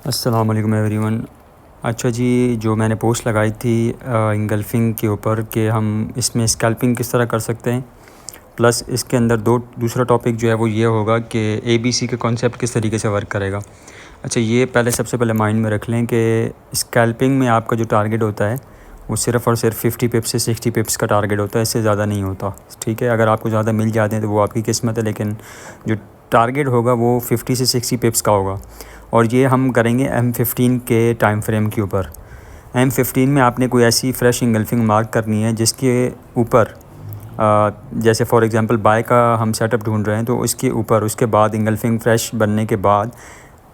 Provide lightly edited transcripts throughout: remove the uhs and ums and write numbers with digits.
अस्सलाम वालेकुम एवरीवन। अच्छा जी, जो मैंने पोस्ट लगाई थी इंगल्फिंग के ऊपर कि हम इसमें स्कैल्पिंग किस तरह कर सकते हैं, प्लस इसके अंदर दूसरा टॉपिक जो है वो ये होगा कि ABC के कॉन्सेप्ट किस तरीके से वर्क करेगा। अच्छा, ये सबसे पहले माइंड में रख लें कि स्कैल्पिंग में आपका जो टारगेट होता है वो सिर्फ़ और सिर्फ 50 पिप्स से 60 पिप्स का टारगेट होता है, इससे ज़्यादा नहीं होता। ठीक है, अगर आपको ज़्यादा मिल जाते हैं तो वो आपकी किस्मत है, लेकिन जो टारगेट होगा वो 50 से 60 पिप्स का होगा। और ये हम करेंगे M15 के टाइम फ्रेम के ऊपर। M15 में आपने कोई ऐसी फ्रेश इंगल्फिंग मार्क करनी है जिसके ऊपर जैसे फॉर एग्ज़ाम्पल बाय का हम सेटअप ढूंढ रहे हैं, तो उसके ऊपर उसके बाद इंगल्फिंग फ्रेश बनने के बाद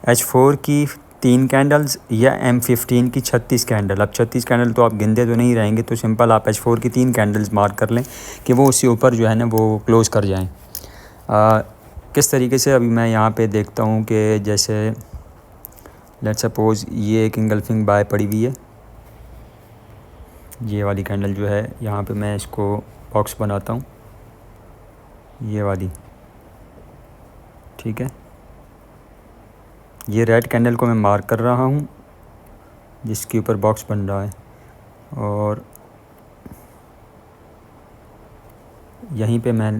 H4 की 3 कैंडल्स या M15 की 36 कैंडल। अब 36 कैंडल तो आप गिनते तो नहीं रहेंगे, तो सिंपल आप H4 की 3 कैंडल्स मार्क कर लें कि वो उसके ऊपर जो है ना वो क्लोज़ कर जाएँ। किस तरीके से अभी मैं यहाँ पे देखता हूँ कि जैसे लेट्स सपोज़ ये एक इंगल्फिंग बाय पड़ी हुई है, ये वाली कैंडल जो है, यहाँ पे मैं इसको बॉक्स बनाता हूँ, ये वाली। ठीक है, ये रेड कैंडल को मैं मार्क कर रहा हूँ जिसके ऊपर बॉक्स बन रहा है, और यहीं पे मैं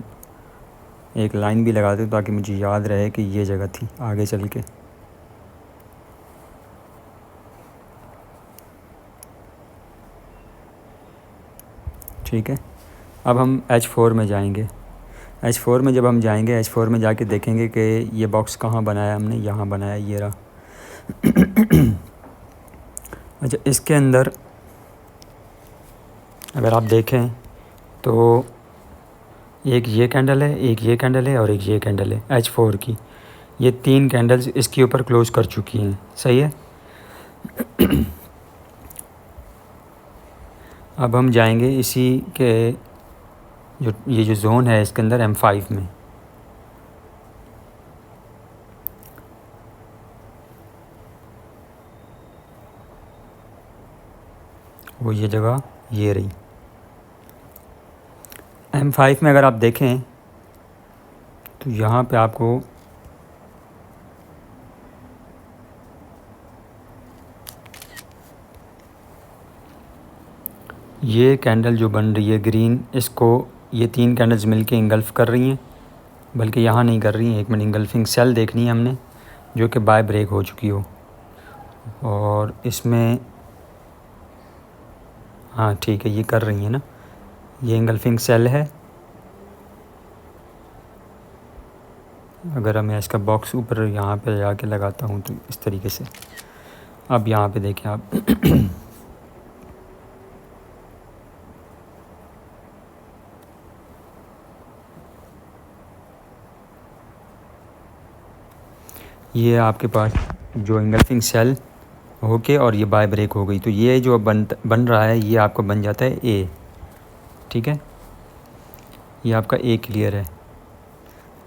एक लाइन भी लगा दूँ ताकि मुझे याद रहे कि ये जगह थी आगे चल के। ठीक है, अब हम H4 में जाएंगे। H4 में जब हम जाएंगे, H4 में जाके देखेंगे कि ये बॉक्स कहाँ बनाया हमने, यहाँ बनाया, ये रहा। अच्छा, इसके अंदर अगर आप देखें तो एक ये कैंडल है, एक ये कैंडल है और एक ये कैंडल है H4 की। ये 3 कैंडल्स इसके ऊपर क्लोज़ कर चुकी हैं। सही है। अब हम जाएंगे इसी के ये जो जोन है इसके अंदर M5 में। वो ये जगह ये रही। M5 में अगर आप देखें तो यहाँ पे आपको ये कैंडल जो बन रही है ग्रीन, इसको ये 3 कैंडल्स मिलके इंगल्फ कर रही हैं, बल्कि यहाँ नहीं कर रही हैं। एक मिनट, इंगल्फिंग सेल देखनी है हमने जो कि बाय ब्रेक हो चुकी हो, और इसमें हाँ ठीक है, ये कर रही है ना, ये इंगल्फिंग सेल है। अगर मैं इसका बॉक्स ऊपर यहाँ पे जाके लगाता हूँ तो इस तरीके से, अब यहाँ पे देखें आप। ये आपके पास जो इंगल्फिंग सेल होके और ये बाय ब्रेक हो गई, तो ये जो बन रहा है ये आपका बन जाता है A। ठीक है, ये आपका A क्लियर है।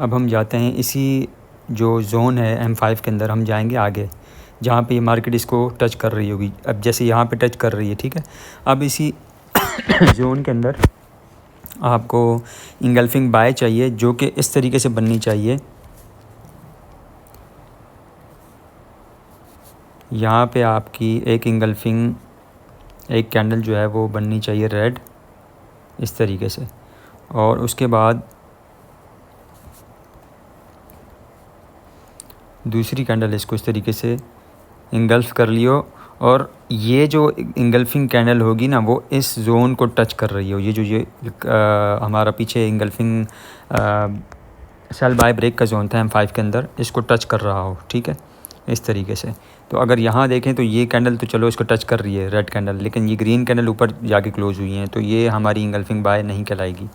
अब हम जाते हैं इसी जो जोन है M5 के अंदर, हम जाएंगे आगे जहाँ पे ये मार्केट इसको टच कर रही होगी। अब जैसे यहाँ पे टच कर रही है, ठीक है, अब इसी जोन के अंदर आपको इंगल्फिंग बाय चाहिए जो कि इस तरीके से बननी चाहिए। यहाँ पे आपकी एक इंगल्फिंग एक कैंडल जो है वो बननी चाहिए रेड इस तरीके से, और उसके बाद दूसरी कैंडल इसको इस तरीके से इंगल्फ कर लियो, और ये जो इंगल्फिंग कैंडल होगी ना वो इस जोन को टच कर रही हो। ये जो हमारा पीछे इंगल्फिंग सेल बाय ब्रेक का जोन था M5 के अंदर, इसको टच कर रहा हो। ठीक है, इस तरीके से। तो अगर यहाँ देखें तो ये कैंडल तो चलो इसको टच कर रही है रेड कैंडल, लेकिन ये ग्रीन कैंडल ऊपर जाके क्लोज़ हुई हैं, तो ये हमारी इंगल्फिंग बाय नहीं कहलाएगी,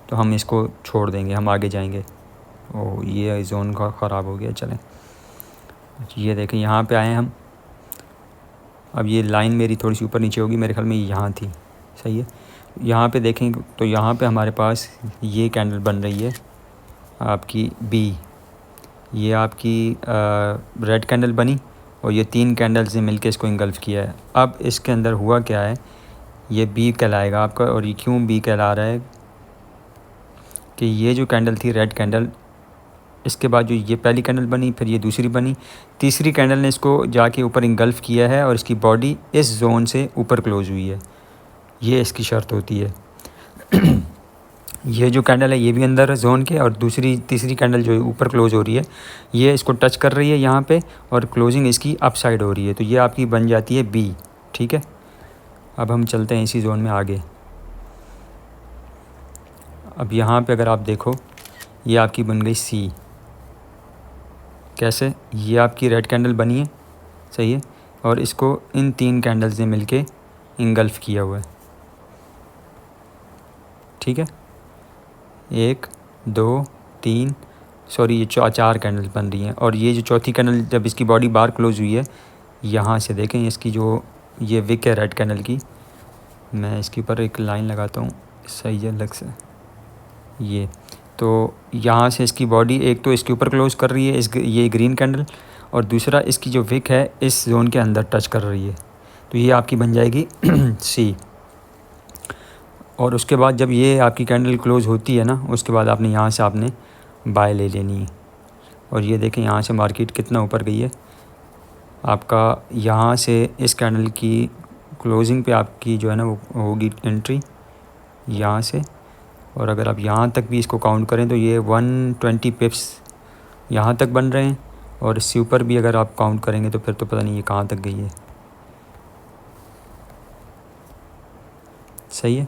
तो हम इसको छोड़ देंगे, हम आगे जाएंगे। ओह, ये जोन का ख़राब हो गया। चलें, ये देखें यहाँ पे आए हम। अब ये लाइन मेरी थोड़ी सी ऊपर नीचे होगी, मेरे ख्याल में यहाँ थी। सही है, यहाँ पे देखें तो यहाँ पे हमारे पास ये कैंडल बन रही है आपकी B। ये आपकी रेड कैंडल बनी और ये 3 कैंडल्स ने मिलके इसको इंगल्फ किया है। अब इसके अंदर हुआ क्या है, ये B कहलाएगा आपका। और ये क्यों B कहला रहा है कि ये जो कैंडल थी रेड कैंडल, इसके बाद जो ये पहली कैंडल बनी, फिर ये दूसरी बनी, तीसरी कैंडल ने इसको जाके ऊपर इंगल्फ किया है और इसकी बॉडी इस जोन से ऊपर क्लोज़ हुई है। ये इसकी शर्त होती है। ये जो कैंडल है ये भी अंदर है जोन के, और तीसरी कैंडल जो ऊपर क्लोज़ हो रही है ये इसको टच कर रही है यहाँ पे, और क्लोजिंग इसकी अप साइड हो रही है, तो ये आपकी बन जाती है बी। ठीक है, अब हम चलते हैं इसी जोन में आगे। अब यहाँ पे अगर आप देखो ये आपकी बन गई सी। कैसे? ये आपकी रेड कैंडल बनी है, सही है, और इसको इन 3 कैंडल्स ने मिलके इंगल्फ किया हुआ है। ठीक है, 1 2 3, सॉरी ये 4 कैंडल बन रही हैं, और ये जो चौथी कैंडल जब इसकी बॉडी बाहर क्लोज़ हुई है, यहाँ से देखें इसकी जो ये विक है रेड कैंडल की, मैं इसके ऊपर एक लाइन लगाता हूँ सही है अलग से, ये तो यहाँ से इसकी बॉडी एक तो इसके ऊपर क्लोज़ कर रही है ये ग्रीन कैंडल, और दूसरा इसकी जो विक है इस जोन के अंदर टच कर रही है, तो ये आपकी बन जाएगी सी। और उसके बाद जब ये आपकी कैंडल क्लोज़ होती है ना, उसके बाद आपने यहाँ से आपने बाय ले लेनी है। और ये देखें यहाँ से मार्केट कितना ऊपर गई है आपका, यहाँ से इस कैंडल की क्लोजिंग पे आपकी जो है ना वो होगी एंट्री यहाँ से, और अगर आप यहाँ तक भी इसको काउंट करें तो ये 120 पिप्स यहाँ तक बन रहे हैं, और इससे ऊपर भी अगर आप काउंट करेंगे तो फिर तो पता नहीं ये कहाँ तक गई है। सही है,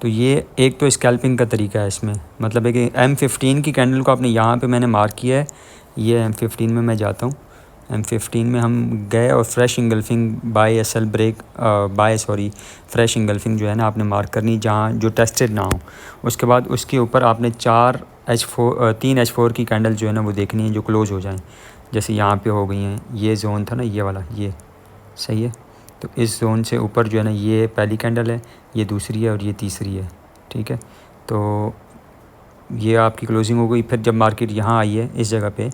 तो ये एक तो स्कैल्पिंग का तरीका है इसमें, मतलब है कि M15 की कैंडल को आपने यहाँ पे मैंने मार्क किया है, ये M15 में मैं जाता हूँ। M15 में हम गए और fresh engulfing by SL break fresh engulfing जो है ना आपने मार्क करनी जहाँ जो टेस्टेड ना हो। उसके बाद उसके ऊपर आपने 3 H4 की कैंडल जो है ना वो देखनी है जो क्लोज़ हो जाएँ, जैसे यहाँ पे हो गई हैं। ये जोन था ना ये वाला, ये सही है, तो इस जोन से ऊपर जो है ना ये पहली कैंडल है, ये दूसरी है और ये तीसरी है। ठीक है, तो ये आपकी क्लोजिंग हो गई। फिर जब मार्केट यहाँ आई है इस जगह पे,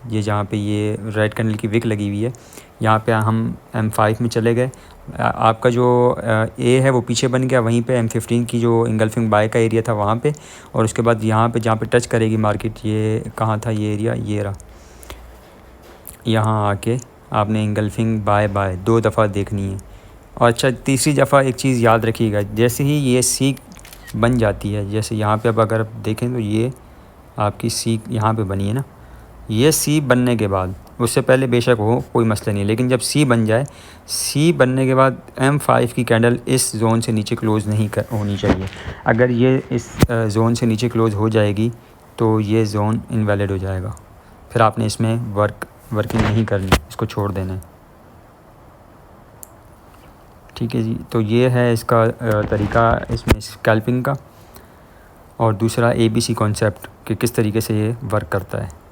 ये जहाँ पे ये रेड कैंडल की विक लगी हुई है, यहाँ पे हम M5 में चले गए। आपका जो ए है वो पीछे बन गया, वहीं पे M15 की जो इंगल्फिंग बाय का एरिया था वहाँ पे, और उसके बाद यहाँ पे जहाँ पे टच करेगी मार्केट, ये कहाँ था ये एरिया, ये रहा। यहाँ आके आपने इंगल्फिंग बाय 2 दफ़ा देखनी है। और अच्छा, तीसरी दफ़ा एक चीज़ याद रखिएगा, जैसे ही ये सी बन जाती है, जैसे यहाँ पे अब अगर आप देखें तो ये आपकी सी यहाँ पे बनी है ना, ये सी बनने के बाद, उससे पहले बेशक हो कोई मसला नहीं, लेकिन जब सी बन जाए, सी बनने के बाद M5 की कैंडल इस जोन से नीचे क्लोज़ नहीं होनी चाहिए। अगर ये इस जोन से नीचे क्लोज़ हो जाएगी तो ये जोन इनवैलिड हो जाएगा, फिर आपने इसमें वर्किंग नहीं करनी, इसको छोड़ देना है। ठीक है जी, तो ये है इसका तरीका इसमें स्कैल्पिंग का, और दूसरा ABC कॉन्सेप्ट कि किस तरीके से ये वर्क करता है।